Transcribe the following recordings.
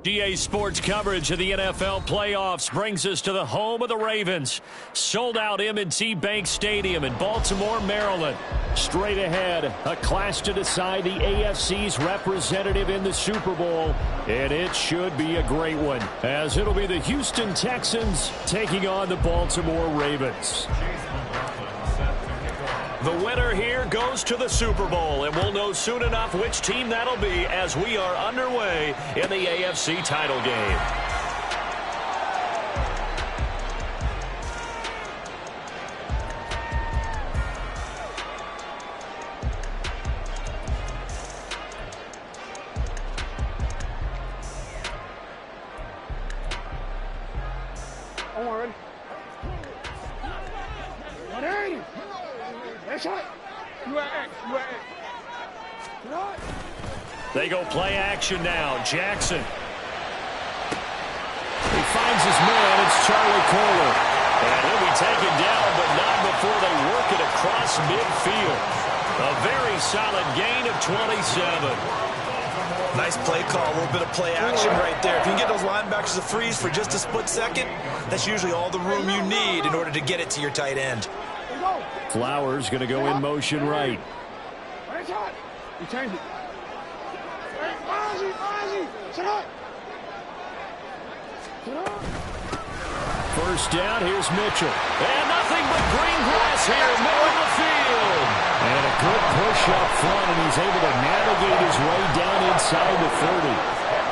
GA Sports coverage of the NFL playoffs brings us to the home of the Ravens. Sold out M&T Bank Stadium in Baltimore, Maryland. Straight ahead, a clash to decide the AFC's representative in the Super Bowl. And it should be a great one, as it'll be the Houston Texans taking on the Baltimore Ravens. The winner here goes to the Super Bowl, and we'll know soon enough which team that'll be as we are underway in the AFC title game. They go play action now. Jackson. He finds his man. It's Charlie Kohler. And he'll be taken down, but not before they work it across midfield. A very solid gain of 27. Nice play call, a little bit of play action right there. If you can get those linebackers to freeze for just a split second, that's usually all the room you need in order to get it to your tight end. Flowers going to go in motion right. He changed it. First down, here's Mitchell. And nothing but green grass here, middle of the field. And a good push up front, and he's able to navigate his way down inside the 30.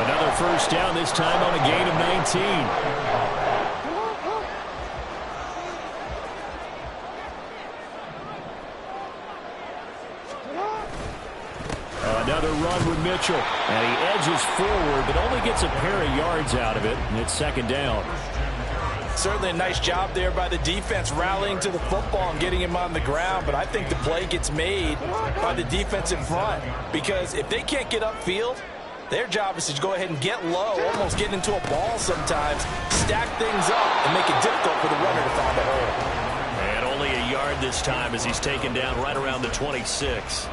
Another first down, this time on a gain of 19. Another run with Mitchell, and he edges forward, but only gets a pair of yards out of it, and it's second down. Certainly a nice job there by the defense rallying to the football and getting him on the ground, but I think the play gets made by the defense in front, because if they can't get upfield, their job is to go ahead and get low, almost get into a ball sometimes, stack things up, and make it difficult for the runner to find a hole. And only a yard this time as he's taken down right around the 26.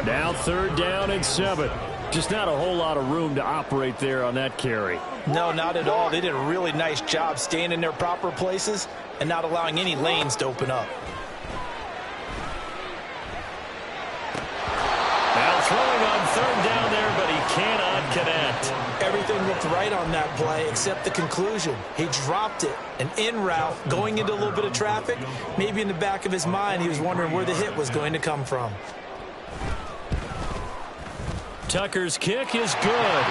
Now third down and 7. Just not a whole lot of room to operate there on that carry. No, not at all. They did a really nice job staying in their proper places and not allowing any lanes to open up. Now throwing on third down there, but he cannot connect. Everything looked right on that play except the conclusion. He dropped it, an in route, going into a little bit of traffic. Maybe in the back of his mind, he was wondering where the hit was going to come from. Tucker's kick is good.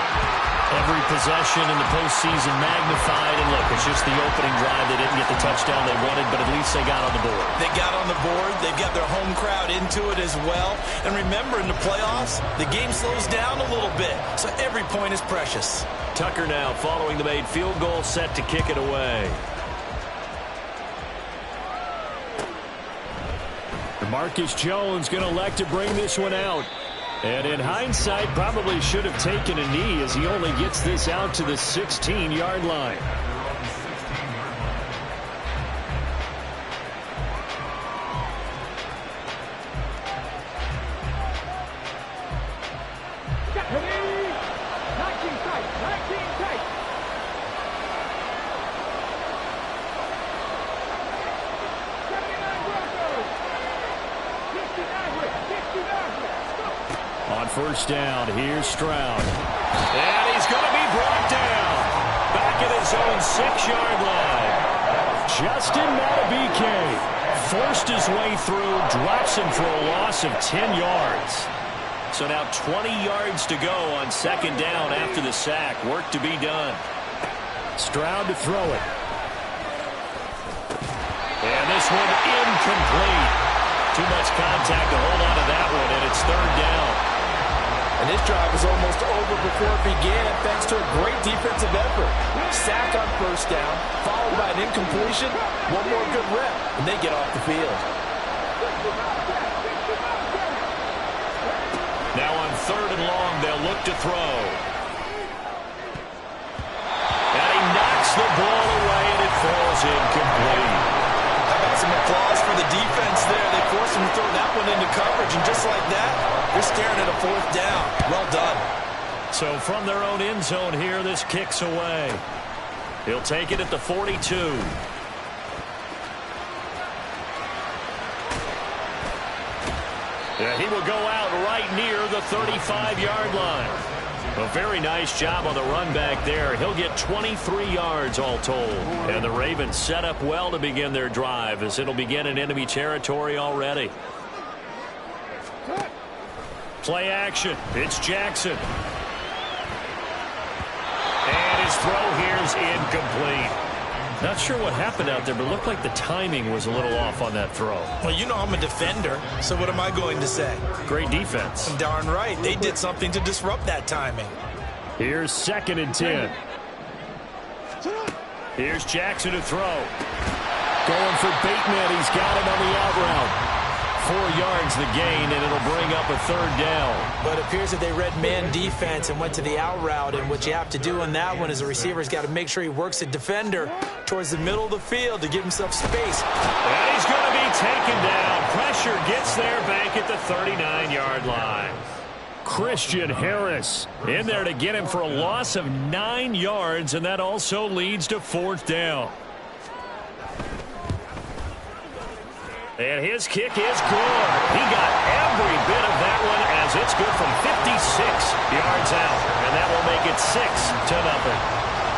Every possession in the postseason magnified. And look, it's just the opening drive. They didn't get the touchdown they wanted, but at least they got on the board. They got on the board. They've got their home crowd into it as well. And remember, in the playoffs, the game slows down a little bit, so every point is precious. Tucker now following the made field goal, set to kick it away. Marcus Jones going to elect to bring this one out. And in hindsight, probably should have taken a knee as he only gets this out to the 16-yard line. On first down, here's Stroud. And he's going to be brought down. Back at his own 6-yard line. Justin Matabike forced his way through, drops him for a loss of 10 yards. So now 20 yards to go on second down after the sack. Work to be done. Stroud to throw it. And this one incomplete. Too much contact to hold on to that one, and it's third down. And this drive was almost over before it began, thanks to a great defensive effort. Sack on first down, followed by an incompletion. One more good rep, and they get off the field. Now on third and long, they'll look to throw. And he knocks the ball away, and it falls incomplete. How about some applause for the defense there? They forced him to throw that one into coverage, and just like that, they're staring at a fourth down. Well done. So from their own end zone here, this kicks away. He'll take it at the 42. Yeah, he will go out right near the 35-yard line. A very nice job on the run back there. He'll get 23 yards all told. And the Ravens set up well to begin their drive as it'll begin in enemy territory already. Play action. It's Jackson. And his throw here is incomplete. Not sure what happened out there, but it looked like the timing was a little off on that throw. Well, you know I'm a defender, so what am I going to say? Great defense. Darn right. They did something to disrupt that timing. Here's 2nd and 10. Here's Jackson to throw. Going for Bateman. He's got him on the out route. 4 yards the gain, and it'll bring up a 3rd down. But it appears that they read man defense and went to the out route, and what you have to do on that one is the receiver's got to make sure he works the defender towards the middle of the field to give himself space. And he's going to be taken down. Pressure gets there back at the 39-yard line. Christian Harris in there to get him for a loss of 9 yards, and that also leads to 4th down. And his kick is good. He got every bit of that one as it's good from 56 yards out. And that will make it 6-0.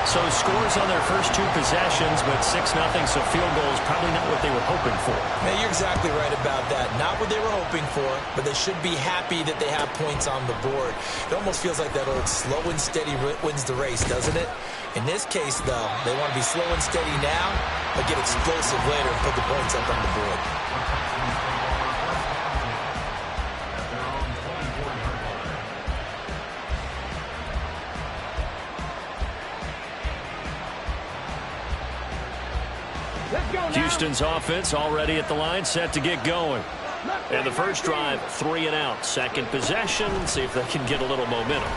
So scores on their first 2 possessions, but 6-0, so field goal is probably not what they were hoping for. Now, you're exactly right about that. Not what they were hoping for, but they should be happy that they have points on the board. It almost feels like that old slow and steady wins the race, doesn't it? In this case, though, they want to be slow and steady now, but get explosive later and put the points up on the board. Houston's offense already at the line, set to get going. And the first drive, 3 and out. Second possession, see if they can get a little momentum.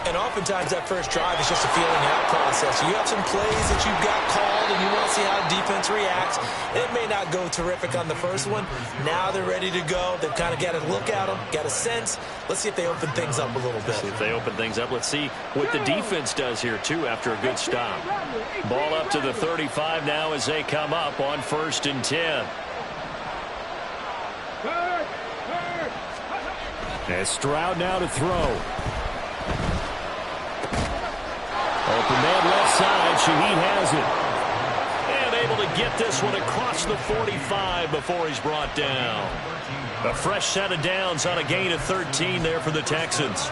And oftentimes that first drive is just a feeling out process. You have some plays that you've got called and you want to see how defense reacts. It may not go terrific on the first one. Now they're ready to go. They've kind of got to look at them, got a sense. Let's see if they open things up a little bit. See if they open things up. Let's see what the defense does here, too, after a good stop. Ball up to the 35 now as they come up on 1st and 10. And Stroud now to throw. Open man left side. Shaheed has it. And able to get this one across the 45 before he's brought down. A fresh set of downs on a gain of 13 there for the Texans.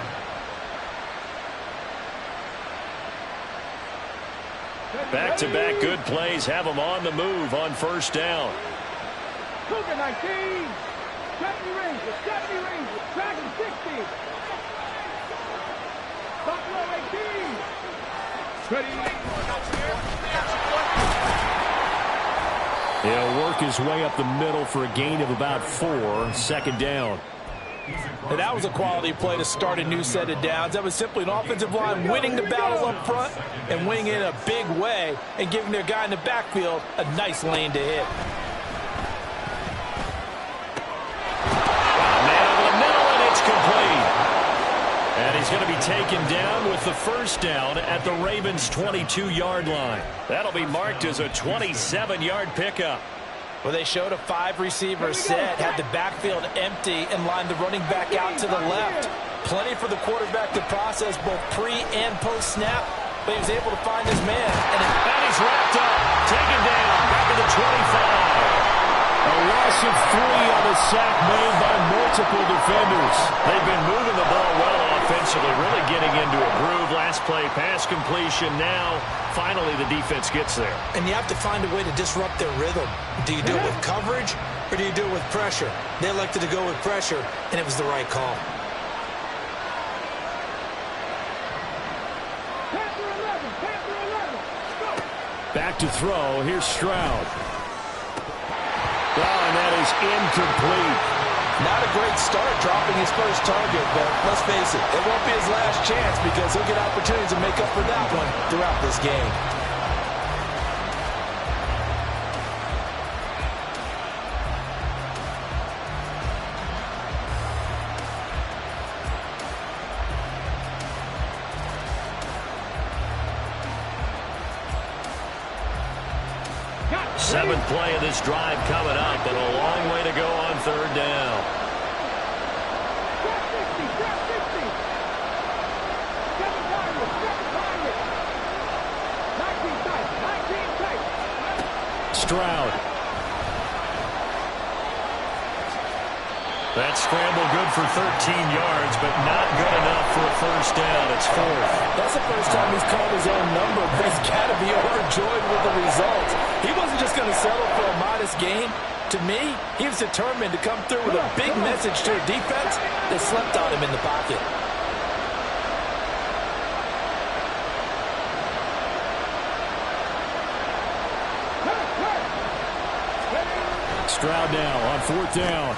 Back-to-back good plays have them on the move on 1st down. Cougar 19. 70 Rangers. 70 Rangers. Dragon 60. Buffalo 18. Ready. He'll work his way up the middle for a gain of about 4. 2nd down. And that was a quality play to start a new set of downs. That was simply an offensive line winning the battle up front and winning in a big way and giving their guy in the backfield a nice lane to hit. Man over the middle, and it's complete. And he's going to be taken down with the 1st down at the Ravens' 22-yard line. That'll be marked as a 27-yard pickup. Well, they showed a 5-receiver set, had the backfield empty, and lined the running back out to the left. Plenty for the quarterback to process both pre- and post-snap, but he was able to find his man. And he's wrapped up, taken down, back to the 25. A loss of 3 on the sack made by multiple defenders. They've been moving the ball well offensively, really getting into a groove. Last play, pass completion. Now, finally, the defense gets there. And you have to find a way to disrupt their rhythm. Do you do it with coverage, or do you do it with pressure? They elected to go with pressure, and it was the right call. Back to throw. Here's Stroud. Oh, and that is incomplete. Not a great start dropping his first target, but let's face it, it won't be his last chance because he'll get opportunities to make up for that one throughout this game. Seventh play of this drive coming up, but a long way to go on third down. Stroud. That scramble good for 13 yards, but not good enough for a first down. It's fourth. That's the first time he's called his own number, but he's got to be overjoyed with the result. He wasn't just going to settle for a modest gain. To me, he was determined to come through with a big message to a defense that slept on him in the pocket. Stroud now on fourth down.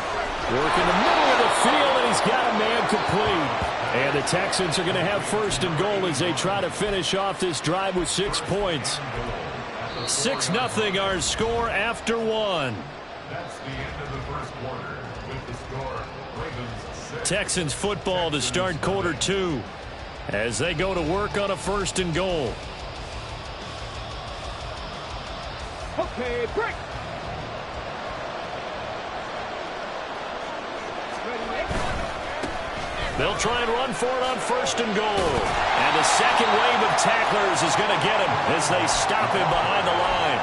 Work in the middle of the field, and he's got a man complete. And the Texans are going to have first and goal as they try to finish off this drive with 6 points. 6-0 our score after one. That's the end of the first quarter with the score Ravens 6. Texans football to start quarter two as they go to work on a first and goal. Okay, break. They'll try and run for it on first and goal. And the second wave of tacklers is going to get him as they stop him behind the line.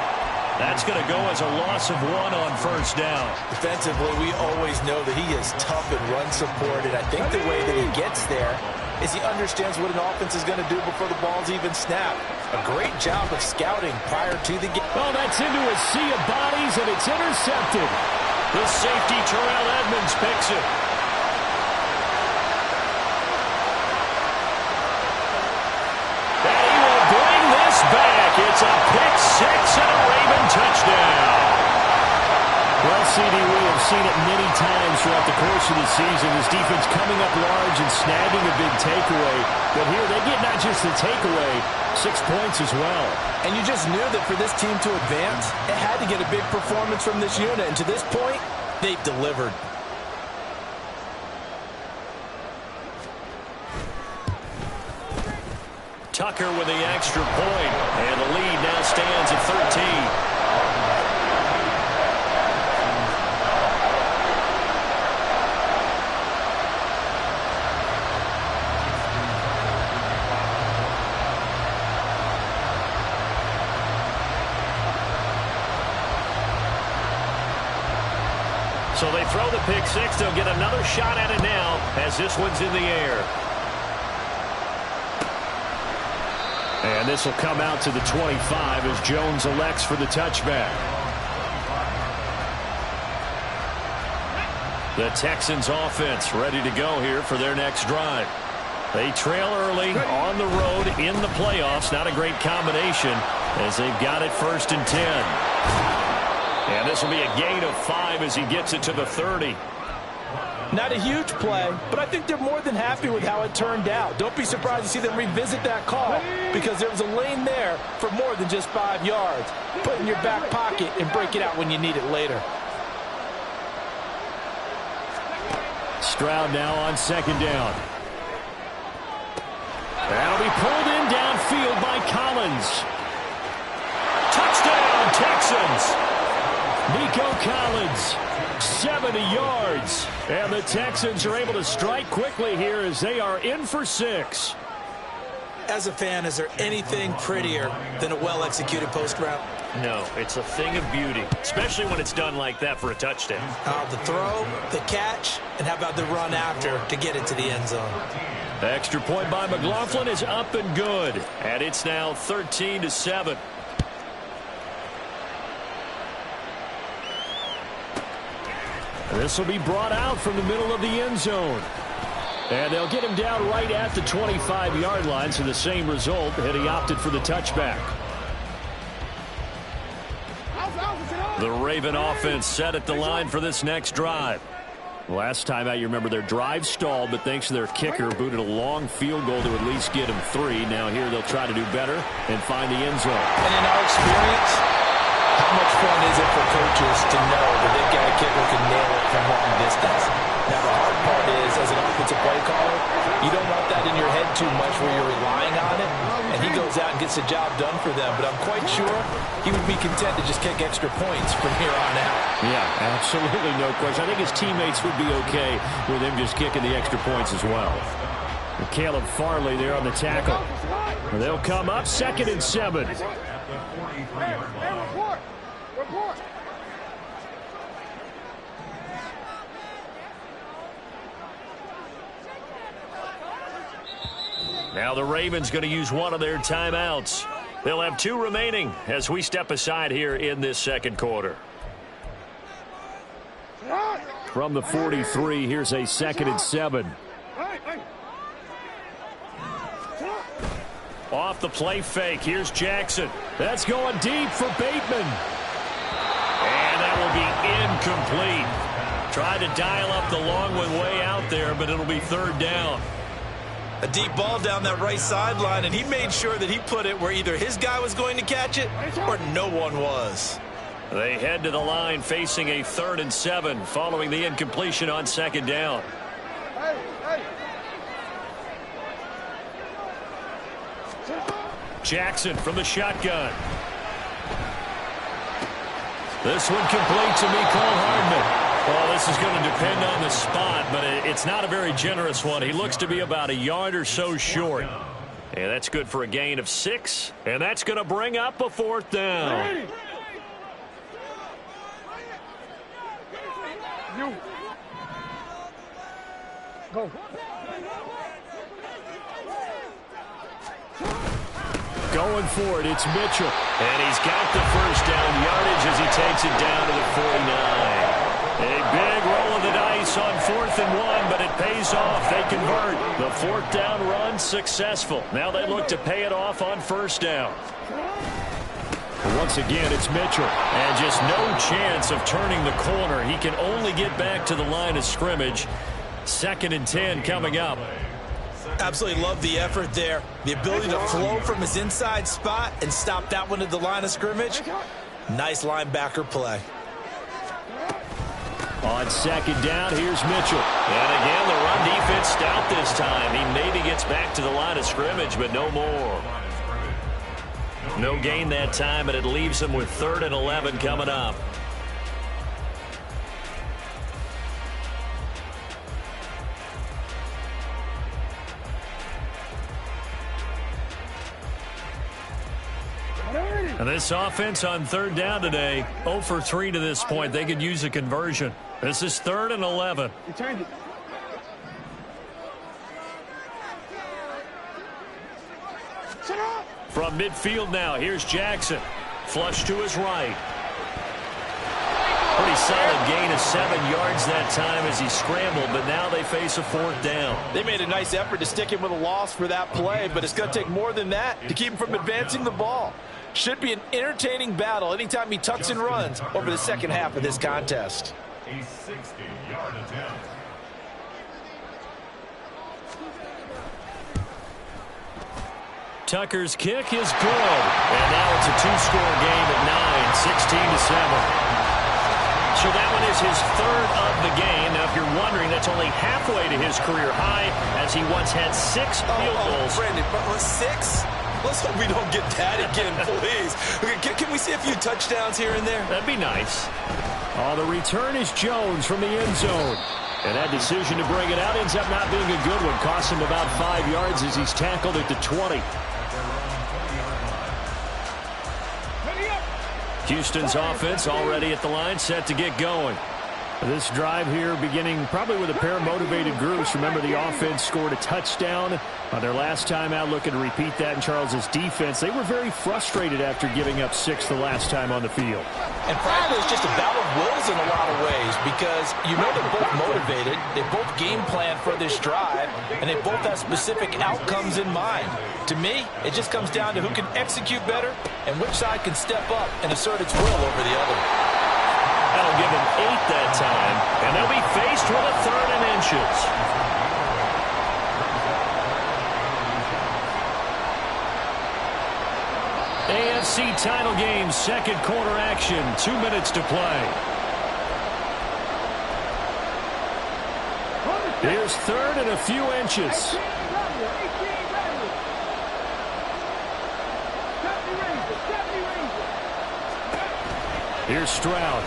That's going to go as a loss of 1 on first down. Defensively, we always know that he is tough and run support, and I think the way that he gets there is he understands what an offense is going to do before the ball's even snapped. A great job of scouting prior to the game. Oh, that's into a sea of bodies, and it's intercepted. The safety, Terrell Edmonds, picks it. Back. It's a pick six and a Raven touchdown. Well, CD, we have seen it many times throughout the course of the season. This defense coming up large and snagging a big takeaway. But here they get not just the takeaway, 6 points as well. And you just knew that for this team to advance, it had to get a big performance from this unit. And to this point, they've delivered. Tucker with the extra point, and the lead now stands at 13. So they throw the pick six. They'll get another shot at it now as this one's in the air. And this will come out to the 25 as Jones elects for the touchback. The Texans offense ready to go here for their next drive. They trail early on the road in the playoffs. Not a great combination as they've got it 1st and 10. And this will be a gain of 5 as he gets it to the 30. Not a huge play, but I think they're more than happy with how it turned out. Don't be surprised to see them revisit that call because there was a lane there for more than just 5 yards. Put it in your back pocket and break it out when you need it later. Stroud now on 2nd down. That'll be pulled in downfield by Collins. Touchdown, Texans! Nico Collins, 70 yards. And the Texans are able to strike quickly here as they are in for 6. As a fan, is there anything prettier than a well-executed post route? No, it's a thing of beauty, especially when it's done like that for a touchdown. The throw, the catch, and how about the run after to get it to the end zone? Extra point by McLaughlin is up and good. And it's now 13-7. This will be brought out from the middle of the end zone. And they'll get him down right at the 25-yard line, so the same result, and he opted for the touchback. The Raven offense set at the line for this next drive. Last time out, you remember their drive stalled, but thanks to their kicker, booted a long field goal to at least get him 3. Now here they'll try to do better and find the end zone. And in our experience, how much fun is it for coaches to know that they've got a kicker who can nail it from long distance? Now, the hard part is, as an offensive play caller, You don't want that in your head too much where you're relying on it, and he goes out and gets the job done for them. But I'm quite sure he would be content to just kick extra points from here on out. Yeah, absolutely no question. I think his teammates would be okay with him just kicking the extra points as well. And Caleb Farley there on the tackle. They'll come up 2nd and 7. Report. Now the Ravens going to use one of their timeouts. They'll have 2 remaining as we step aside here in this second quarter. From the 43, here's a 2nd and 7. Off the play fake, here's Jackson. That's going deep for Bateman. And that will be incomplete. Tried to dial up the long one way out there, but it'll be 3rd down. A deep ball down that right sideline, and he made sure that he put it where either his guy was going to catch it or no one was. They head to the line facing a 3rd and 7 following the incompletion on 2nd down. Jackson from the shotgun. This one complete to Mecole Hardman. Well, this is going to depend on the spot, but it's not a very generous one. He looks to be about a yard or so short. And that's good for a gain of 6. And that's going to bring up a 4th down. Go. Going for it, it's Mitchell. And he's got the 1st down yardage as he takes it down to the 49. A big roll of the dice on 4th and 1, but it pays off. They convert. The 4th down run successful. Now they look to pay it off on 1st down. Once again, it's Mitchell. And just no chance of turning the corner. He can only get back to the line of scrimmage. 2nd and 10 coming up. Absolutely love the effort there. The ability to flow from his inside spot and stop that one at the line of scrimmage. Nice linebacker play. On 2nd down, here's Mitchell. And again, the run defense stout this time. He maybe gets back to the line of scrimmage, but no more. No gain that time, and it leaves him with 3rd and 11 coming up. And this offense on 3rd down today, 0 for 3 to this point. They could use a conversion. This is 3rd and 11. From midfield now, here's Jackson. Flush to his right. Pretty solid gain of 7 yards that time as he scrambled, but now they face a 4th down. They made a nice effort to stick him with a loss for that play, but it's going to take more than that to keep him from advancing the ball. Should be an entertaining battle anytime he tucks and runs over the second half of this contest. A 60-yard attempt. Tucker's kick is good. And now it's a 2-score game at 9, 16-7. So that one is his 3rd of the game. Now, if you're wondering, that's only halfway to his career high as he once had 6 field goals. Brandon, but was 6? Let's hope we don't get that again, please. Can we see a few touchdowns here and there? That'd be nice. Oh, the return is Jones from the end zone. And that decision to bring it out ends up not being a good one. Costs him about 5 yards as he's tackled at the 20. Houston's offense already at the line, set to get going. This drive here beginning probably with a pair of motivated groups. Remember, the offense scored a touchdown on their last time out, looking to repeat that in Charles's defense. They were very frustrated after giving up 6 the last time on the field. And frankly, it's just a battle of wills in a lot of ways because you know they're both motivated, they both game plan for this drive, and they both have specific outcomes in mind. To me, it just comes down to who can execute better and which side can step up and assert its will over the other. That'll give them 8 that time, and they'll be faced with a 3rd and inches. AFC title game, second quarter action, 2 minutes to play. Here's third and a few inches. Here's Stroud.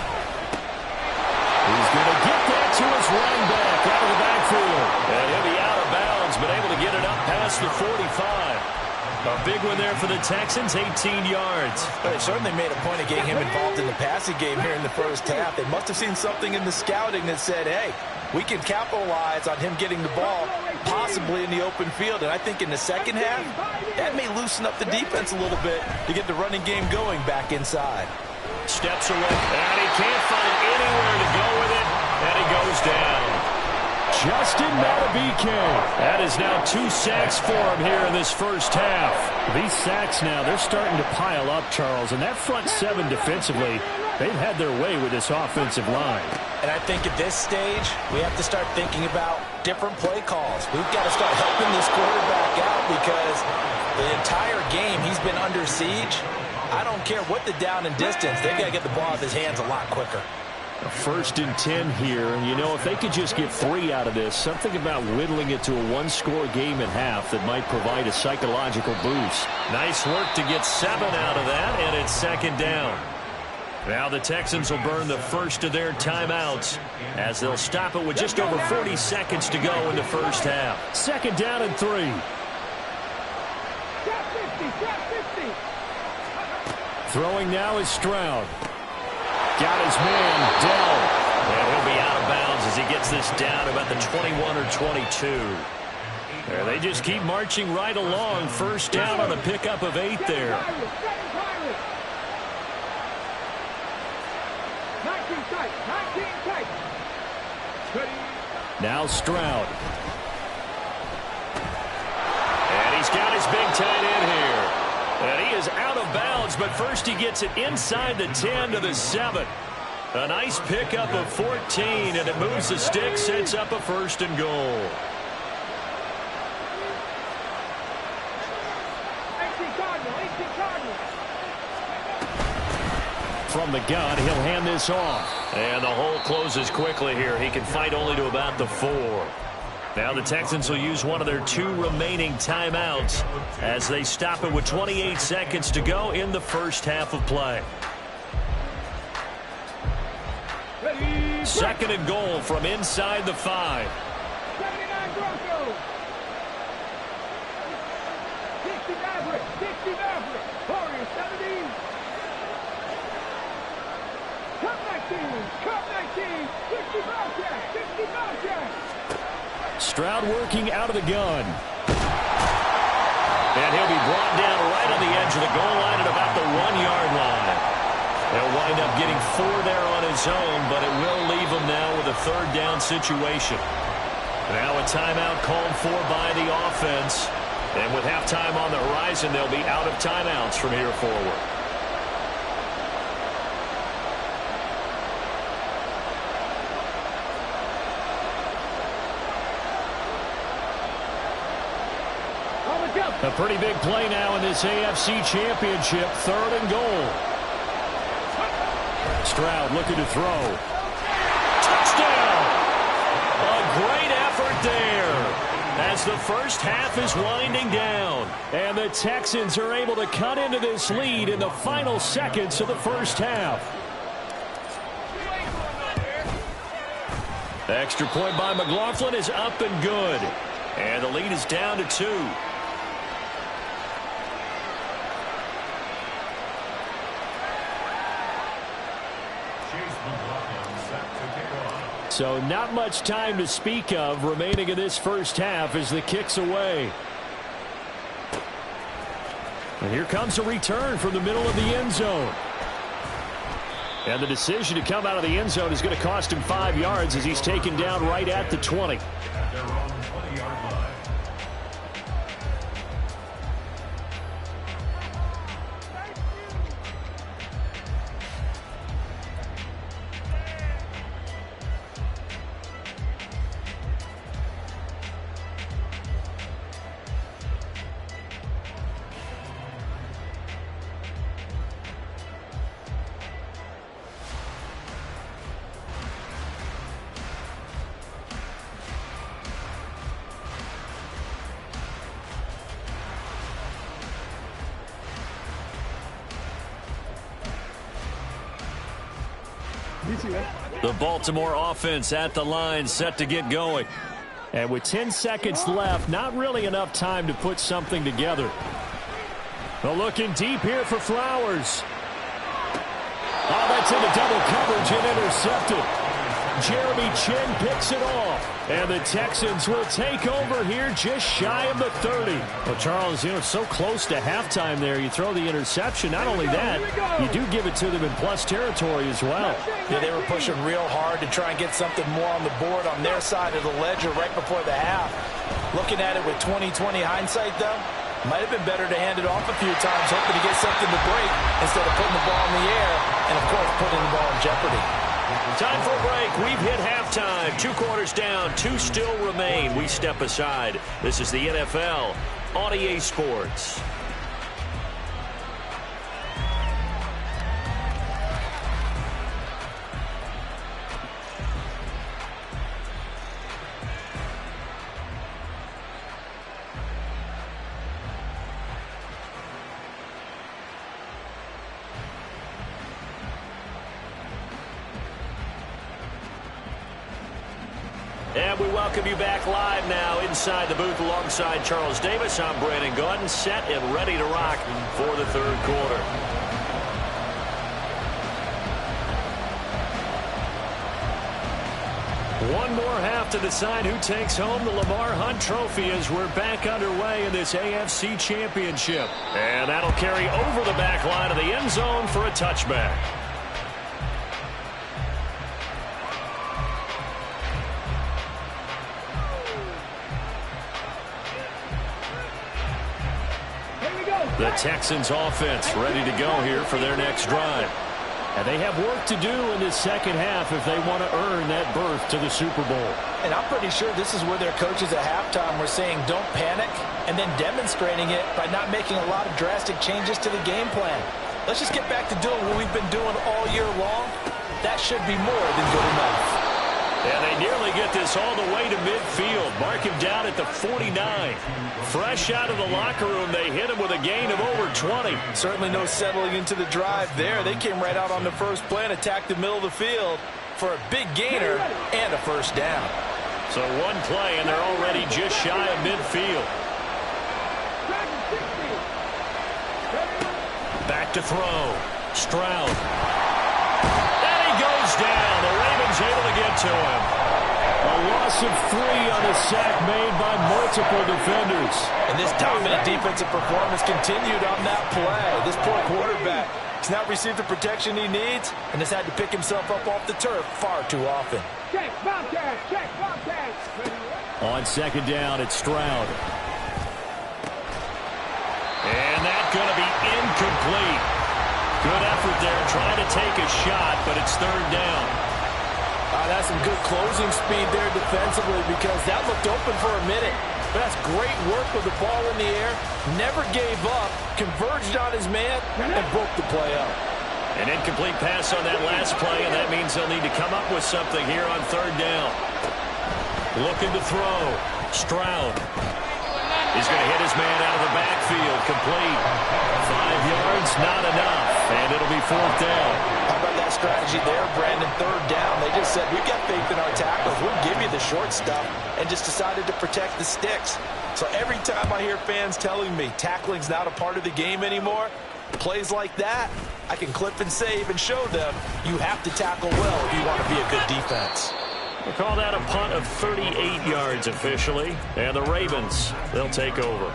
He's going to get that to his running back out of the backfield. And he'll be out of bounds, but able to get it up past the 45. A big one there for the Texans, 18 yards. Well, they certainly made a point of getting him involved in the passing game here in the first half. They must have seen something in the scouting that said, hey, we can capitalize on him getting the ball, possibly in the open field. And I think in the second half, that may loosen up the defense a little bit to get the running game going back inside. Steps away, and he can't find anywhere to go with it, and he goes down. Justin Madubuike. That is now 2 sacks for him here in this first half. These sacks now, they're starting to pile up, Charles, and that front seven defensively, they've had their way with this offensive line. And I think at this stage, we have to start thinking about different play calls. We've got to start helping this quarterback out because the entire game he's been under siege. I don't care what the down and distance, they've got to get the ball out of his hands a lot quicker. A 1st and 10 here, and you know, if they could just get 3 out of this, something about whittling it to a 1-score game at half that might provide a psychological boost. Nice work to get 7 out of that, and it's 2nd down. Now the Texans will burn the first of their timeouts as they'll stop it with just over 40 seconds to go in the first half. 2nd down and 3. Throwing now is Stroud. Got his man, Dell. And he'll be out of bounds as he gets this down about the 21 or 22. There, they just keep marching right along. First down on a pickup of 8 there. Now Stroud. And he's got his big tight end here. And he is out of bounds, but first he gets it inside the 10 to the 7. A nice pickup of 14, and it moves the stick, sets up a 1st and goal. From the gun, he'll hand this off. And the hole closes quickly here. He can fight only to about the 4. Now the Texans will use one of their 2 remaining timeouts as they stop it with 28 seconds to go in the first half of play. 2nd and goal from inside the 5. Stroud working out of the gun. And he'll be brought down right on the edge of the goal line at about the 1-yard line. He'll wind up getting 4 there on his own, but it will leave him now with a 3rd down situation. Now a timeout called for by the offense. And with halftime on the horizon, they'll be out of timeouts from here forward. A pretty big play now in this AFC Championship. 3rd and goal. Stroud looking to throw. Touchdown! A great effort there as the first half is winding down. And the Texans are able to cut into this lead in the final seconds of the first half. The extra point by McLaughlin is up and good. And the lead is down to 2. So not much time to speak of remaining in this first half as the kick's away. And here comes a return from the middle of the end zone. And the decision to come out of the end zone is going to cost him 5 yards as he's taken down right at the 20. They're on the 20-yard line. The Baltimore offense at the line, set to get going. And with 10 seconds left, not really enough time to put something together. Well, looking deep here for Flowers. Oh, that's into double coverage and intercepted. Jeremy Chin picks it off. And the Texans will take over here just shy of the 30. Well, Charles, it's so close to halftime there. You throw the interception. Not only that, you do give it to them in plus territory as well. Yeah, they were pushing real hard to try and get something more on the board on their side of the ledger right before the half. Looking at it with 20/20 hindsight, though, might have been better to hand it off a few times, hoping to get something to break instead of putting the ball in the air and, of course, putting the ball in jeopardy. Time for a break. We've hit halftime. 2 quarters down. 2 still remain. We step aside. This is the NFL on EA Sports. And we welcome you back live now inside the booth alongside Charles Davis. I'm Brandon Gaudin, set and ready to rock for the 3rd quarter. One more half to decide who takes home the Lamar Hunt Trophy as we're back underway in this AFC Championship. And that'll carry over the back line of the end zone for a touchback. The Texans offense ready to go here for their next drive. And they have work to do in this second half if they want to earn that berth to the Super Bowl. And I'm pretty sure this is where their coaches at halftime were saying don't panic and then demonstrating it by not making a lot of drastic changes to the game plan. Let's just get back to doing what we've been doing all year long. That should be more than good enough. And they nearly get this all the way to midfield. Mark him down at the 49. Fresh out of the locker room, they hit him with a gain of over 20. Certainly no settling into the drive there. They came right out on the first play and attacked the middle of the field for a big gainer and a first down. So one play, and they're already just shy of midfield. Back to throw. Stroud. And he goes down. The Ravens able to get to him. A loss of 3 on the sack made by multiple defenders. And this dominant defensive performance continued on that play. This poor quarterback has not received the protection he needs and has had to pick himself up off the turf far too often. Check, Bobcats, check, Bobcats. On second down, it's Stroud. And that's going to be incomplete. Good effort there trying to take a shot, but it's 3rd down. That's some good closing speed there defensively because that looked open for a minute. But that's great work with the ball in the air. Never gave up, converged on his man, and broke the play up. An incomplete pass on that last play, and that means they'll need to come up with something here on 3rd down. Looking to throw. Stroud. He's going to hit his man out of the backfield. Complete. 5 yards, not enough. And it'll be 4th down. How about that strategy there, Brandon? 3rd down. They just said, we've got faith in our tackles. We'll give you the short stuff, and just decided to protect the sticks. So every time I hear fans telling me tackling's not a part of the game anymore, plays like that, I can clip and save and show them you have to tackle well if you want to be a good defense. We'll call that a punt of 38 yards officially. And the Ravens, they'll take over.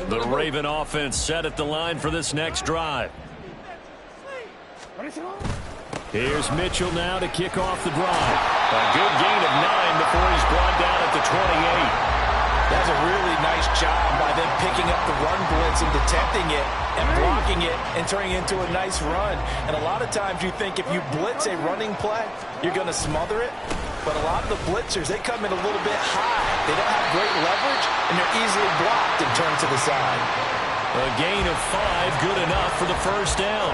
The Raven offense set at the line for this next drive. Here's Mitchell now to kick off the drive. A good gain of 9 before he's brought down at the 28. That's a really nice job by them picking up the run blitz and detecting it and blocking it and turning it into a nice run. And a lot of times you think if you blitz a running play, you're going to smother it. But a lot of the blitzers, they come in a little bit high. They don't have great leverage, and they're easily blocked and turned to the side. A gain of 5, good enough for the first down.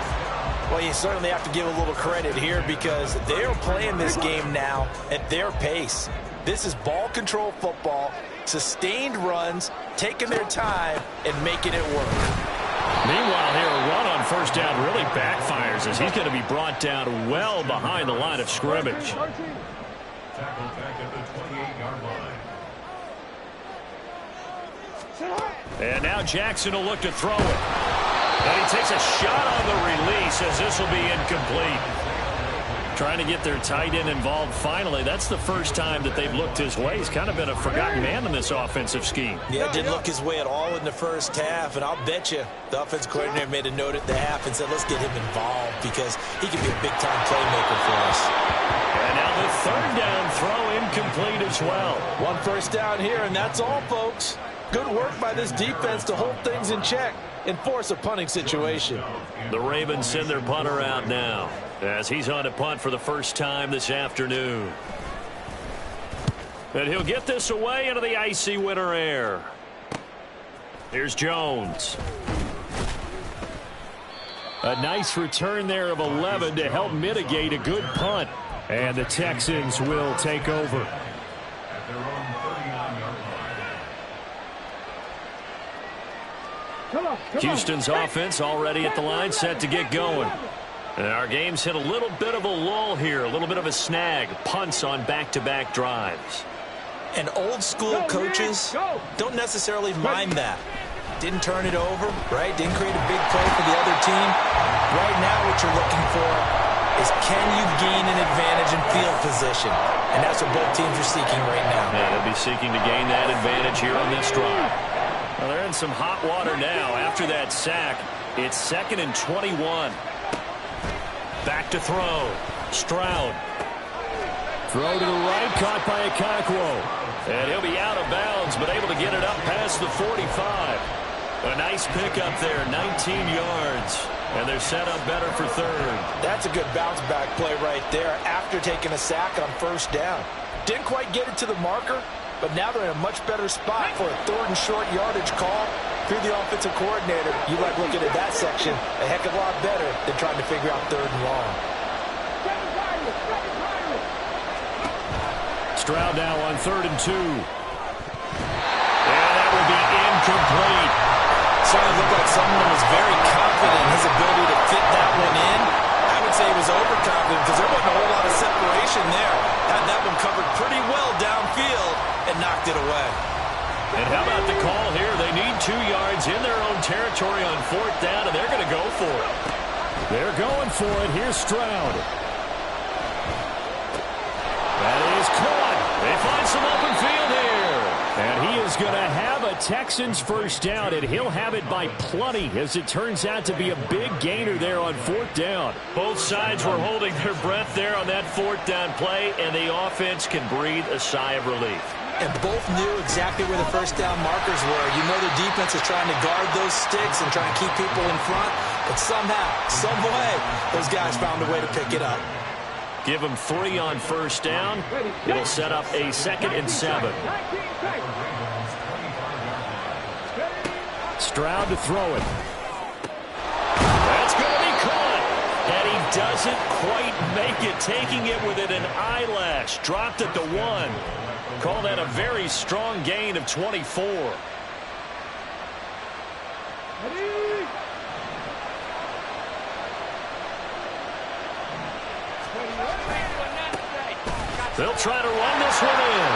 Well, you certainly have to give a little credit here because they're playing this game now at their pace. This is ball control football, sustained runs, taking their time, and making it work. first down really backfires as he's going to be brought down well behind the line of scrimmage. Tackle back at the 28-yard line. And now Jackson will look to throw it. And he takes a shot on the release as this will be incomplete. Trying to get their tight end involved finally. That's the first time that they've looked his way. He's kind of been a forgotten man in this offensive scheme. Yeah, didn't look his way at all in the first half, and I'll bet you the offense coordinator made a note at the half and said, let's get him involved because he can be a big-time playmaker for us. And now the third down throw incomplete as well. One first down here, and that's all, folks. Good work by this defense to hold things in check and force a punting situation. The Ravens send their punter out now as he's on to punt for the first time this afternoon. And he'll get this away into the icy winter air. Here's Jones. A nice return there of 11 to help mitigate a good punt. And the Texans will take over. At their own 39-yard line. Houston's offense already at the line, set to get going. And our game's hit a little bit of a lull here, a little bit of a snag. Punts on back-to-back drives. And old-school coaches don't necessarily mind that. Didn't turn it over, right? Didn't create a big play for the other team. Right now what you're looking for is can you gain an advantage in field position? And that's what both teams are seeking right now. Yeah, they'll be seeking to gain that advantage here on this drive. Well, they're in some hot water now. After that sack, it's 2nd and 21. Back to throw. Stroud. Throw to the right, caught by Okonkwo. And he'll be out of bounds, but able to get it up past the 45. A nice pickup there, 19 yards. And they're set up better for third. That's a good bounce back play right there after taking a sack on first down. Didn't quite get it to the marker, but now they're in a much better spot for a 3rd and short yardage call. If you're the offensive coordinator, you like looking at that section a heck of a lot better than trying to figure out 3rd and long. Stroud now on 3rd and 2. And that will be incomplete. Certainly looked like someone was very confident in his ability to fit that one in. I would say he was overconfident because there wasn't a whole lot of separation there. Had that one covered pretty well downfield and knocked it away. And how about the call here? They need 2 yards in their own territory on 4th down, and they're going to go for it. They're going for it. Here's Stroud. That is caught. They find some open field here. And he is going to have a Texans first down, and he'll have it by plenty as it turns out to be a big gainer there on 4th down. Both sides were holding their breath there on that 4th down play, and the offense can breathe a sigh of relief. And both knew exactly where the first down markers were. You know the defense is trying to guard those sticks and trying to keep people in front, but somehow, some way, those guys found a way to pick it up. Give them 3 on first down. It'll set up a 2nd and 7. Stroud to throw it. That's going to be caught. And he doesn't quite make it, taking it within an eyelash. Dropped at the 1. Call that a very strong gain of 24. They'll try to run this one in.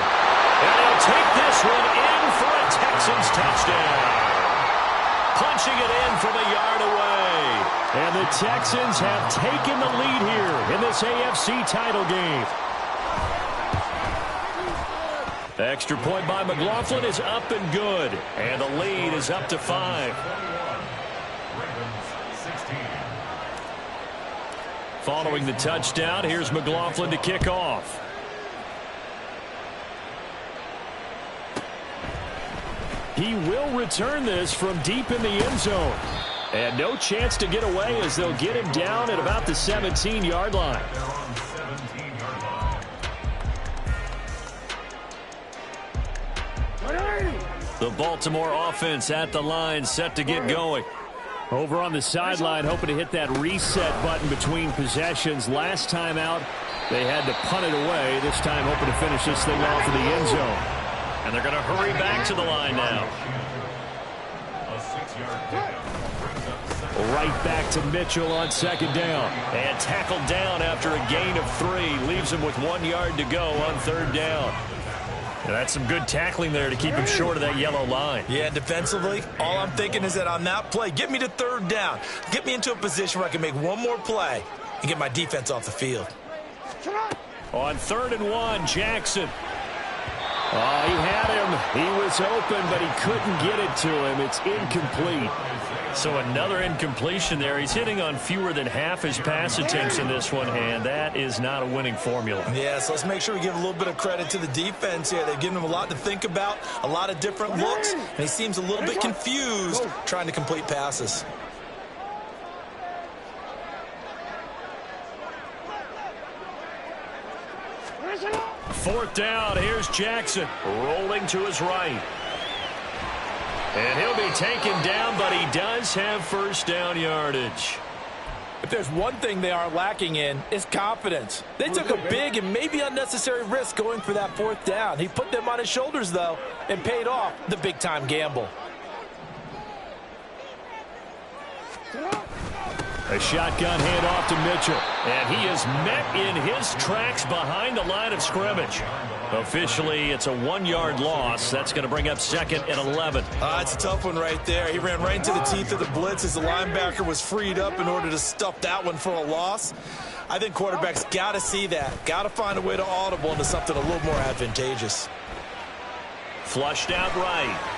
And they'll take this one in for a Texans touchdown. Punching it in from a yard away. And the Texans have taken the lead here in this AFC title game. The extra point by McLaughlin is up and good. And the lead is up to 5. Following the touchdown, here's McLaughlin to kick off. He will return this from deep in the end zone. And no chance to get away as they'll get him down at about the 17-yard line. The Baltimore offense at the line, set to get going. Over on the sideline, hoping to hit that reset button between possessions. Last time out, they had to punt it away. This time, hoping to finish this thing off in the end zone. And they're going to hurry back to the line now. A 6-yard pickup brings up 2nd Right back to Mitchell on second down. And tackled down after a gain of 3. Leaves him with 1 yard to go on third down. And that's some good tackling there to keep him short of that yellow line. Yeah, defensively, all I'm thinking is that on that play, get me to third down. Get me into a position where I can make one more play and get my defense off the field. On 3rd and 1, Jackson. Oh, he had him. He was open, but he couldn't get it to him. It's incomplete. So another incompletion there. He's hitting on fewer than half his pass attempts in this one, and that is not a winning formula. Yeah, so let's make sure we give a little bit of credit to the defense here. They've given him a lot to think about, a lot of different looks, and he seems a little bit confused trying to complete passes. Fourth down, here's Jackson, rolling to his right. And he'll be taken down, but he does have first down yardage. If there's one thing they are lacking in, it's confidence. They took a big and maybe unnecessary risk going for that fourth down. He put them on his shoulders, though, and paid off the big-time gamble. A shotgun handoff to Mitchell. And he is met in his tracks behind the line of scrimmage. Officially, it's a 1-yard loss. That's going to bring up 2nd and 11. It's a tough one right there. He ran right into the teeth of the blitz as the linebacker was freed up in order to stuff that one for a loss. I think quarterbacks got to see that. Got to find a way to audible into something a little more advantageous. Flushed out right.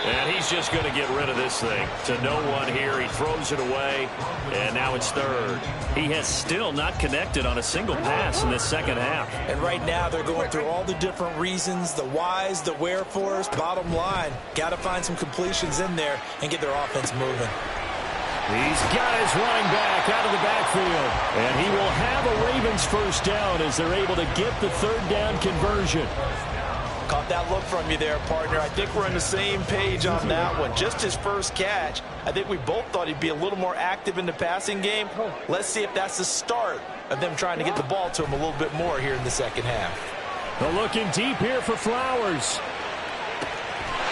And he's just going to get rid of this thing. To no one here. He throws it away. And now it's 3rd. He has still not connected on a single pass in this second half. And right now they're going through all the different reasons, the whys, the wherefores. Bottom line, got to find some completions in there and get their offense moving. He's got his running back out of the backfield. And he will have a Ravens first down as they're able to get the third down conversion. Caught that look from you there, partner. I think we're on the same page on that one. Just his first catch. I think we both thought he'd be a little more active in the passing game. Let's see if that's the start of them trying to get the ball to him a little bit more here in the second half. They're looking deep here for Flowers.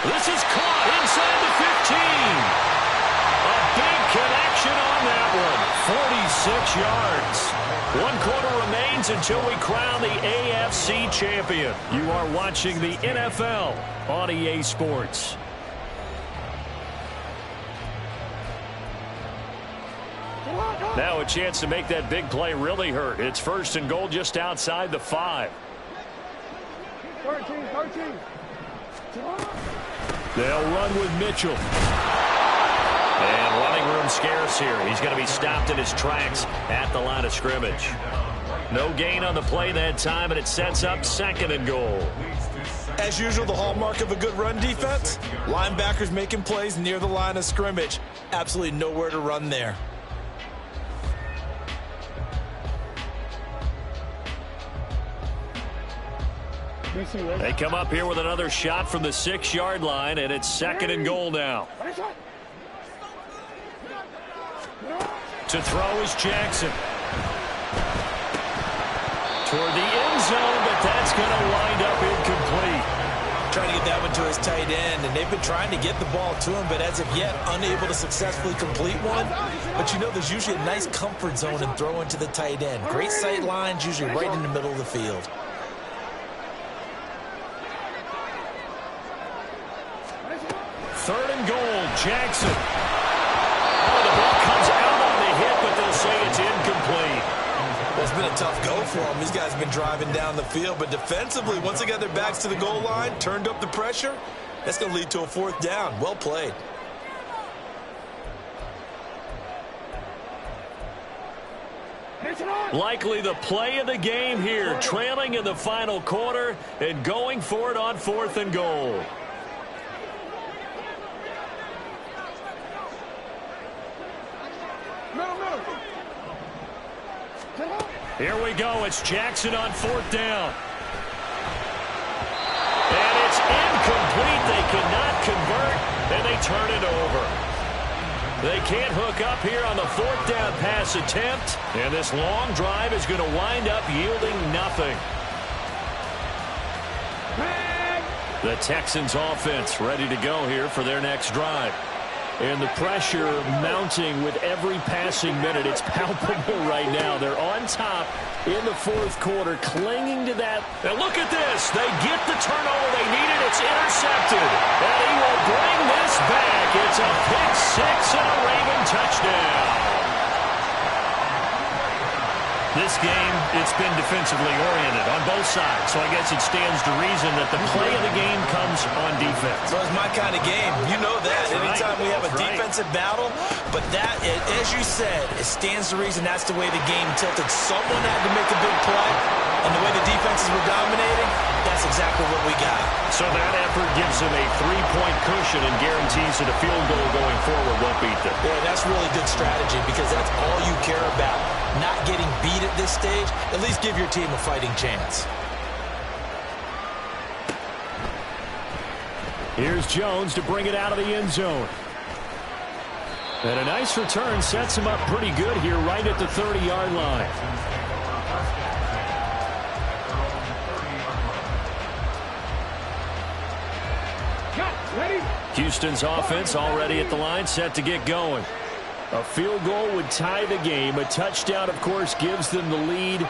This is caught inside the 15. A big connection on that one. 46 yards. 1 quarter remains until we crown the AFC champion. You are watching the NFL on EA Sports. Now a chance to make that big play really hurt. It's 1st and goal just outside the 5. 13. They'll run with Mitchell. And running room scarce here. He's going to be stopped in his tracks at the line of scrimmage. No gain on the play that time, and it sets up 2nd and goal. As usual, the hallmark of a good run defense, linebackers making plays near the line of scrimmage. Absolutely nowhere to run there. They come up here with another shot from the 6-yard line, and it's 2nd and goal now. To throw is Jackson. Toward the end zone, but that's going to wind up incomplete. Trying to get that one to his tight end, and they've been trying to get the ball to him, but as of yet, unable to successfully complete one. But you know, there's usually a nice comfort zone in throwing to the tight end. Great sight lines, usually right in the middle of the field. Third and goal, Jackson. Oh, the ball comes out on the hit, but they'll say it's incomplete. Well, it's been a tough go for them. These guys have been driving down the field, but defensively, once they got their backs to the goal line, turned up the pressure, that's going to lead to a 4th down. Well played. Likely the play of the game here, trailing in the final quarter and going for it on 4th and goal. Here we go. It's Jackson on 4th down. And it's incomplete. They cannot convert, and they turn it over. They can't hook up here on the 4th down pass attempt, and this long drive is going to wind up yielding nothing. The Texans offense ready to go here for their next drive. And the pressure mounting with every passing minute. It's palpable right now. They're on top in the fourth quarter, clinging to that. And look at this. They get the turnover they needed. It's intercepted. And he will bring this back. It's a pick six and a Raven touchdown. This game, it's been defensively oriented on both sides, so I guess it stands to reason that the play of the game comes on defense. So it's my kind of game. You know that. That's Anytime right. we have a defensive battle, but that, as you said, it stands to reason that's the way the game tilted. Someone had to make a big play, and the way the defenses were dominating, that's exactly what we got. So that effort gives them a 3-point cushion and guarantees that a field goal going forward won't beat them. Yeah, that's really good strategy because that's all you care about. Not getting beat at this stage, at least give your team a fighting chance. Here's Jones to bring it out of the end zone. And a nice return sets him up pretty good here right at the 30-yard line. Houston's offense already at the line, set to get going. A field goal would tie the game. A touchdown, of course, gives them the lead.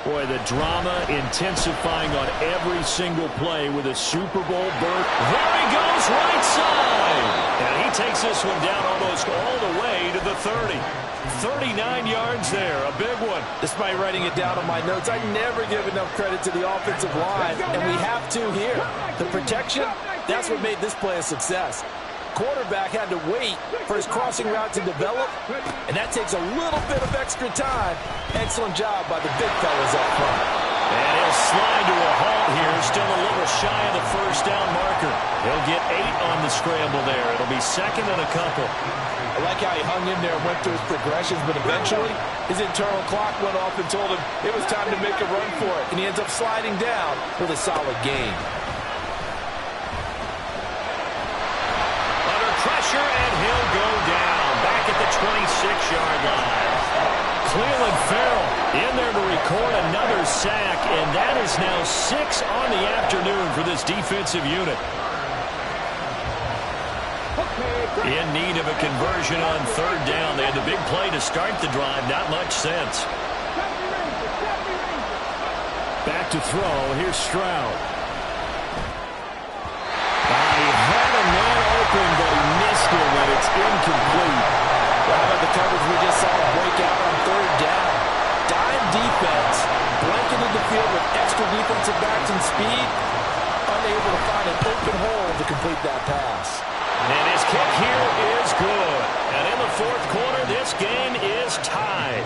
Boy, the drama intensifying on every single play with a Super Bowl berth. There he goes, right side. And he takes this one down almost all the way to the 30. 39 yards there, a big one. Despite writing it down on my notes, I never give enough credit to the offensive line, and we have to here. The protection, that's what made this play a success. Quarterback had to wait for his crossing route to develop, and that takes a little bit of extra time. Excellent job by the big fellas up front. And he'll slide to a halt here, still a little shy of the first down marker. He'll get 8 on the scramble there. It'll be second and a couple. I like how he hung in there and went through his progressions, but eventually his internal clock went off and told him it was time to make a run for it, and he ends up sliding down with a solid gain. Pressure, and he'll go down back at the 26-yard line. Cleveland Farrell in there to record another sack, and that is now 6 on the afternoon for this defensive unit. In need of a conversion on third down. They had the big play to start the drive. Not much sense. Back to throw. Here's Stroud. He had a man open, but he missed him, and it's incomplete. How about the coverage we just saw break out on third down? Dime defense, blanketed the field with extra defensive backs and speed, unable to find an open hole to complete that pass. And his kick here is good. And in the fourth quarter, this game is tied.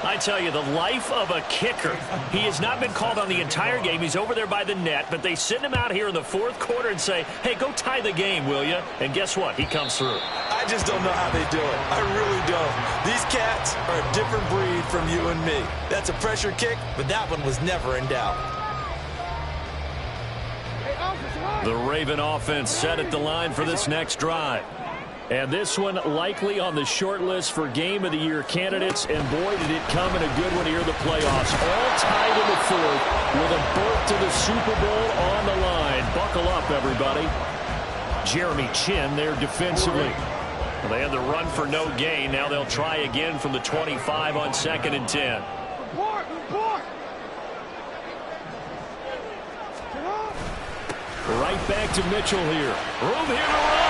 I tell you, the life of a kicker. He has not been called on the entire game. He's over there by the net, but they send him out here in the fourth quarter and say, hey, go tie the game, will you? And guess what? He comes through. I just don't know how they do it. I really don't. These cats are a different breed from you and me. That's a pressure kick, but that one was never in doubt. The Raven offense set at the line for this next drive. And this one likely on the short list for Game of the Year candidates. And boy, did it come in a good one here in the playoffs. All tied in the fourth with a berth to the Super Bowl on the line. Buckle up, everybody. Jeremy Chin there defensively. Well, they had the run for no gain. Now they'll try again from the 25 on 2nd and 10. Right back to Mitchell here. Room here to run.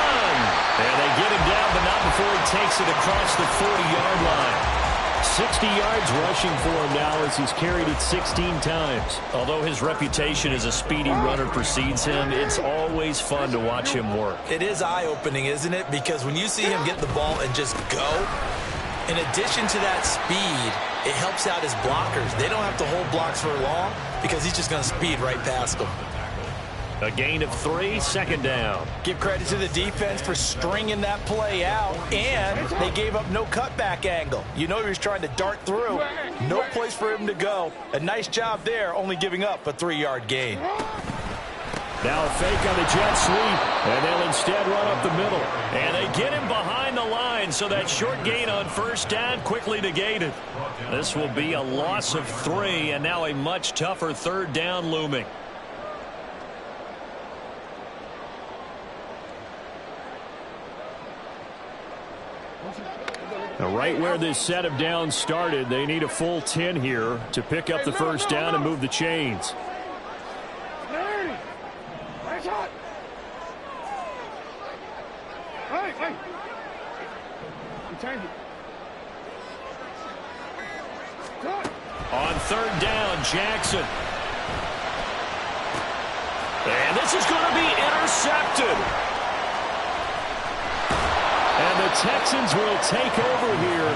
And they get him down, but not before he takes it across the 40-yard line. 60 yards rushing for him now as he's carried it 16 times. Although his reputation as a speedy runner precedes him, it's always fun to watch him work. It is eye-opening, isn't it? Because when you see him get the ball and just go, in addition to that speed, it helps out his blockers. They don't have to hold blocks for long because he's just going to speed right past them. A gain of 3, 2nd down. Give credit to the defense for stringing that play out, and they gave up no cutback angle. You know he was trying to dart through. No place for him to go. A nice job there, only giving up a 3-yard gain. Now a fake on the jet sweep, and they'll instead run up the middle. And they get him behind the line, so that short gain on first down quickly negated. This will be a loss of 3, and now a much tougher third down looming. Now, right where this set of downs started, they need a full 10 here to pick up the first down and move the chains. On third down, Jackson. And this is going to be intercepted. And the Texans will take over here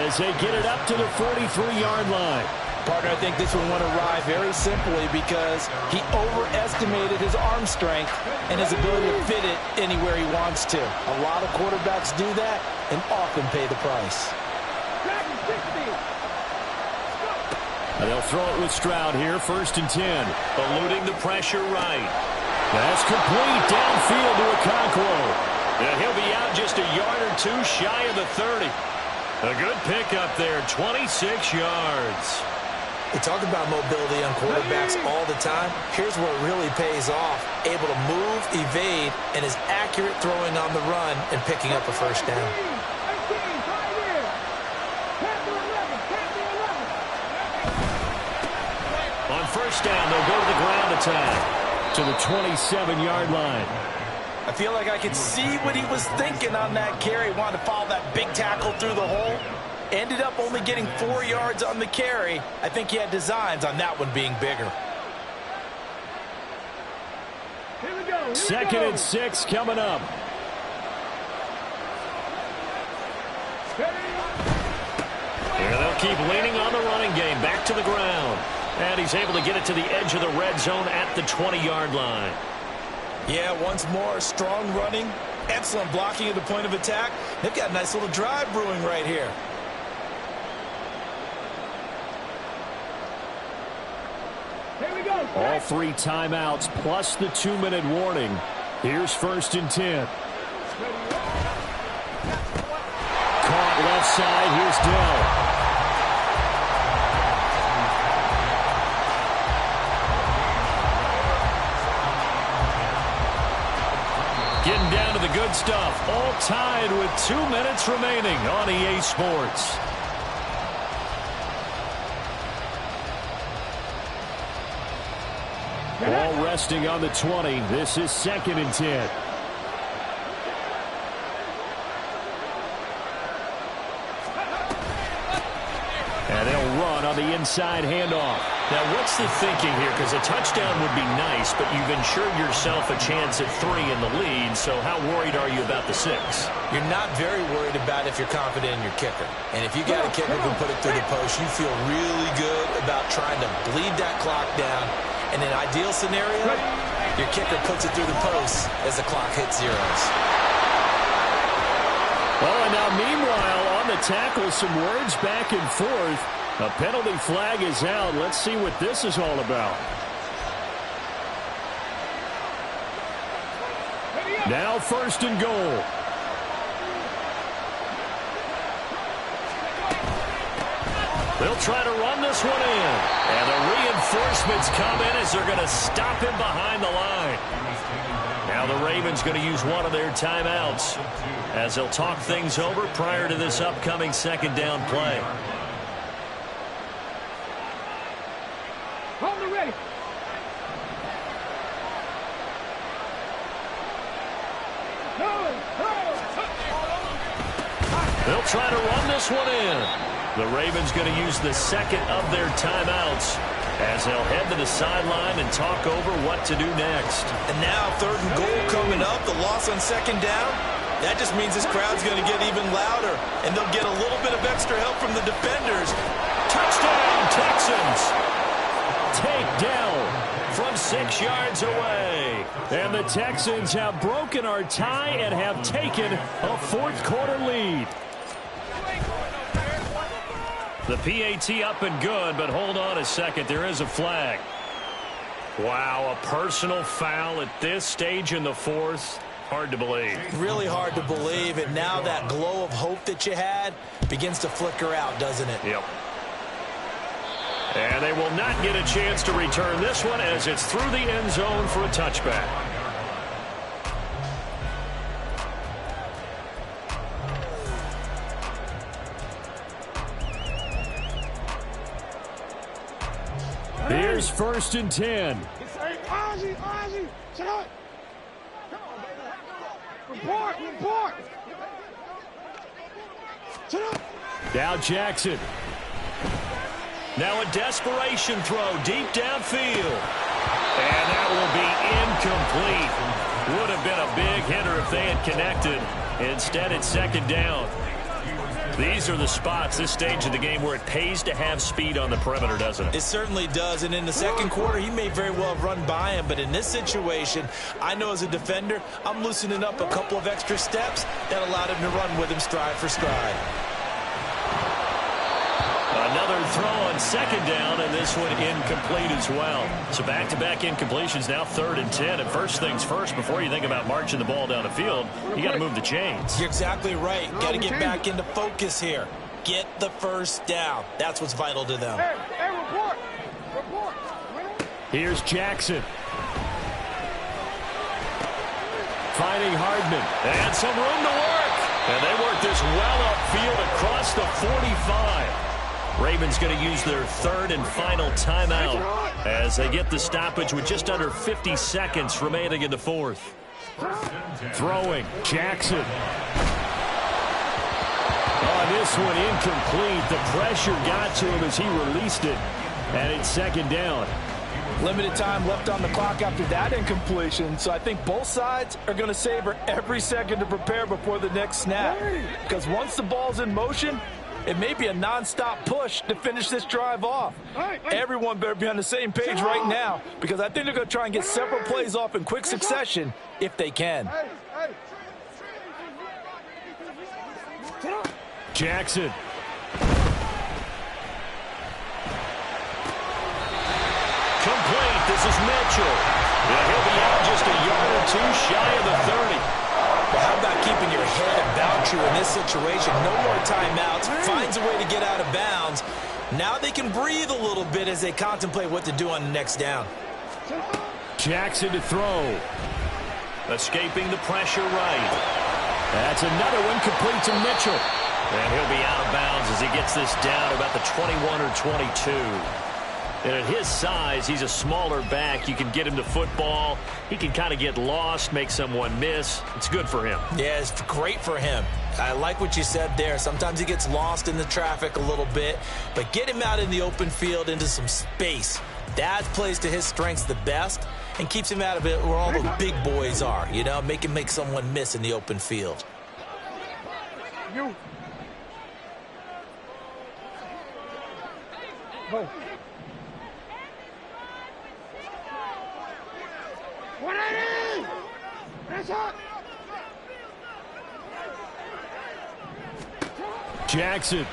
as they get it up to the 43-yard line. Partner, I think this one went awry very simply because he overestimated his arm strength and his ability to fit it anywhere he wants to. A lot of quarterbacks do that and often pay the price. They'll throw it with Stroud here, 1st and 10. Eluding the pressure right. That's complete downfield to Okonkwo. And he'll be out just a yard or two shy of the 30. A good pickup there, 26 yards. We talk about mobility on quarterbacks all the time. Here's where it really pays off. Able to move, evade, and is accurate throwing on the run and picking up a first down. On first down, they'll go to the ground attack to the 27-yard line. I feel like I could see what he was thinking on that carry. Wanted to follow that big tackle through the hole. Ended up only getting 4 yards on the carry. I think he had designs on that one being bigger. Second and 6 coming up. And they'll keep leaning on the running game. Back to the ground. And he's able to get it to the edge of the red zone at the 20-yard line. Yeah, once more, strong running. Excellent blocking at the point of attack. They've got a nice little drive brewing right here. All 3 timeouts plus the 2-minute warning. Here's 1st and 10. Caught left side. Here's Dell. Getting down to the good stuff. All tied with 2 minutes remaining on EA Sports. Ball resting on the 20. This is 2nd and 10. And they'll run on the inside handoff. Now, what's the thinking here? Because a touchdown would be nice, but you've ensured yourself a chance at 3 in the lead, so how worried are you about the 6? You're not very worried about if you're confident in your kicker. And if you got a kicker who can put it through the post, you feel really good about trying to bleed that clock down. In an ideal scenario, your kicker puts it through the post as the clock hits zeros. Oh, and now meanwhile, on the tackle, some words back and forth. A penalty flag is out. Let's see what this is all about. Now 1st and goal. They'll try to run this one in. And the reinforcements come in as they're going to stop him behind the line. Now the Ravens going to use one of their timeouts as they'll talk things over prior to this upcoming 2nd down play. Hold it ready. They'll try to run this one in. The Ravens going to use the 2nd of their timeouts as they'll head to the sideline and talk over what to do next. And now 3rd and goal coming up. The loss on 2nd down. That just means this crowd's going to get even louder. And they'll get a little bit of extra help from the defenders. Touchdown, Texans. Takedown from 6 yards away. And the Texans have broken our tie and have taken a 4th quarter lead. The PAT up and good, but hold on a second. There is a flag. Wow, a personal foul at this stage in the 4th. Hard to believe. Really hard to believe. And now that glow of hope that you had begins to flicker out, doesn't it? Yep. And they will not get a chance to return this one as it's through the end zone for a touchback. Here's 1st and 10. Ozzy, shut up. Report. Shut up. Now Jackson. Now a desperation throw deep downfield. And that will be incomplete. Would have been a big hitter if they had connected. Instead, it's 2nd down. These are the spots, this stage of the game, where it pays to have speed on the perimeter, doesn't it? It certainly does, and in the 2nd quarter, he may very well have run by him, but in this situation, I know as a defender, I'm loosening up a couple of extra steps that allowed him to run with him stride for stride. Another throw on 2nd down, and this one incomplete as well. So back-to-back incompletions, now 3rd and 10. And first things first, before you think about marching the ball down the field, you got to move the chains. You're exactly right. Got to get back into focus here. Get the first down. That's what's vital to them. Hey, report. Here's Jackson. Finding Hardman. And some room to work. And they work this well upfield across the 45. Ravens going to use their 3rd and final timeout as they get the stoppage with just under 50 seconds remaining in the 4th. Throwing, Jackson. On this one, incomplete. The pressure got to him as he released it, and it's 2nd down. Limited time left on the clock after that incompletion, so I think both sides are going to savor every second to prepare before the next snap. Because once the ball's in motion, it may be a non-stop push to finish this drive off. Everyone better be on the same page right now, because I think they're going to try and get several plays off in quick succession if they can. Jackson. Complete. This is Mitchell. Yeah, he'll be out just a yard or two shy of the 30. Well, how about keeping your head about you in this situation? No more timeouts. Finds a way to get out of bounds. Now they can breathe a little bit as they contemplate what to do on the next down. Jackson to throw. Escaping the pressure right. That's another one complete to Mitchell. And he'll be out of bounds as he gets this down about the 21 or 22. And at his size, he's a smaller back. You can get him the football. He can kind of get lost, make someone miss. It's good for him. Yeah, it's great for him. I like what you said there. Sometimes he gets lost in the traffic a little bit, but get him out in the open field into some space. That plays to his strengths the best and keeps him out of it where all the big boys are, you know, make someone miss in the open field. You. Go. Jackson. And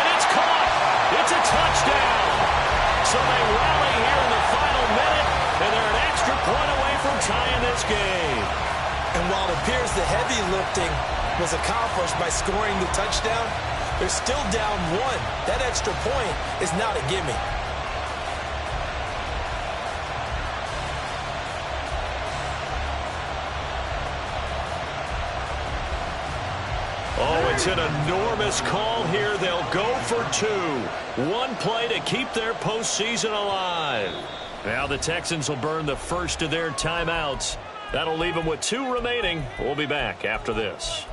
it's caught. It's a touchdown. So they rally here in the final minute, and they're an extra point away from tying this game. And while it appears the heavy lifting was accomplished by scoring the touchdown, they're still down 1. That extra point is not a gimme. Oh, it's an enormous call here. They'll go for 2. One play to keep their postseason alive. Now the Texans will burn the first of their timeouts. That'll leave them with 2 remaining. We'll be back after this.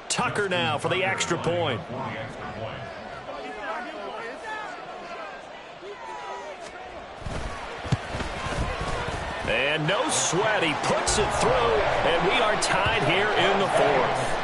Tucker now for the extra point. And no sweat. He puts it through, and we are tied here in the 4th.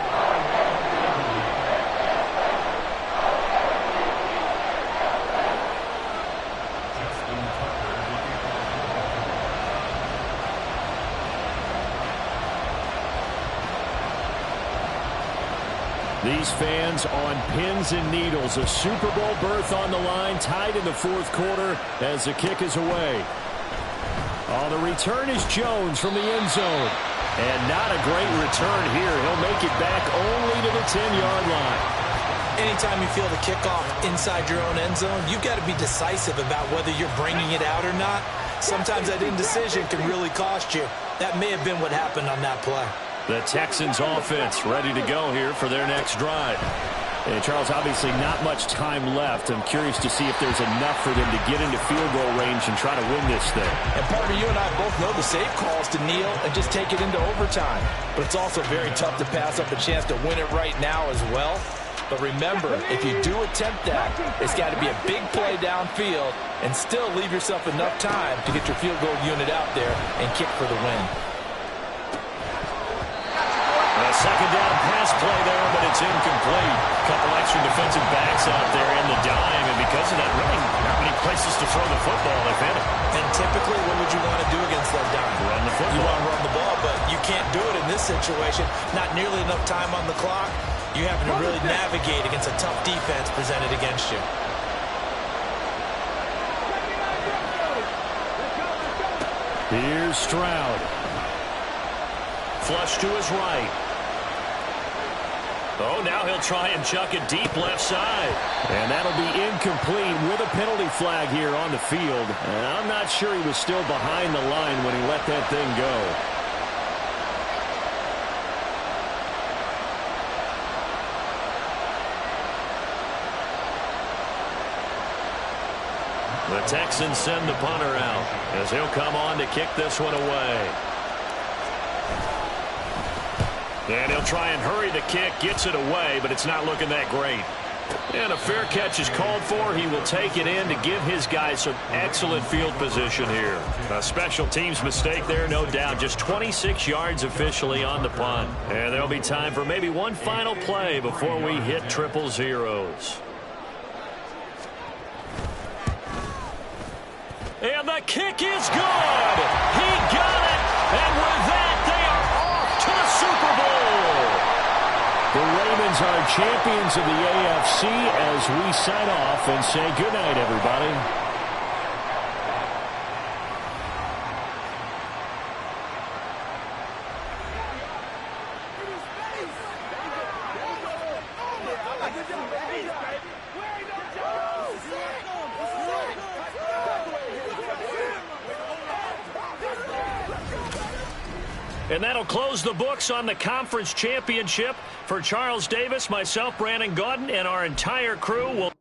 These fans on pins and needles. A Super Bowl berth on the line, tied in the 4th quarter as the kick is away. On the return is Jones from the end zone. And not a great return here. He'll make it back only to the 10-yard line. Anytime you feel the kickoff inside your own end zone, you've got to be decisive about whether you're bringing it out or not. Sometimes that indecision can really cost you. That may have been what happened on that play. The Texans offense ready to go here for their next drive. And Charles, obviously not much time left. I'm curious to see if there's enough for them to get into field goal range and try to win this thing. And partner, you and I both know the safe calls to kneel and just take it into overtime. But it's also very tough to pass up a chance to win it right now as well. But remember, if you do attempt that, it's got to be a big play downfield and still leave yourself enough time to get your field goal unit out there and kick for the win. A second down pass play there, but it's incomplete. Couple extra defensive backs out there in the dime, and because of that, really not many places to throw the football, if any. And typically, what would you want to do against that dime? Run the football. You want to run the ball, but you can't do it in this situation. Not nearly enough time on the clock. You having to really navigate against a tough defense presented against you. Here's Stroud. Flush to his right. Oh, now he'll try and chuck it deep left side. And that'll be incomplete with a penalty flag here on the field. And I'm not sure he was still behind the line when he let that thing go. The Texans send the punter out as he'll come on to kick this one away. And he'll try and hurry the kick, gets it away, but it's not looking that great. And a fair catch is called for. He will take it in to give his guys some excellent field position here. A special teams mistake there, no doubt. Just 26 yards officially on the punt. And there'll be time for maybe one final play before we hit 000. And the kick is good. He got it. And with that, they are off to the Super Bowl. The Ravens are champions of the AFC as we sign off and say goodnight, everybody. And that'll close the books on the conference championship. For Charles Davis, myself, Brandon Gaudin, and our entire crew will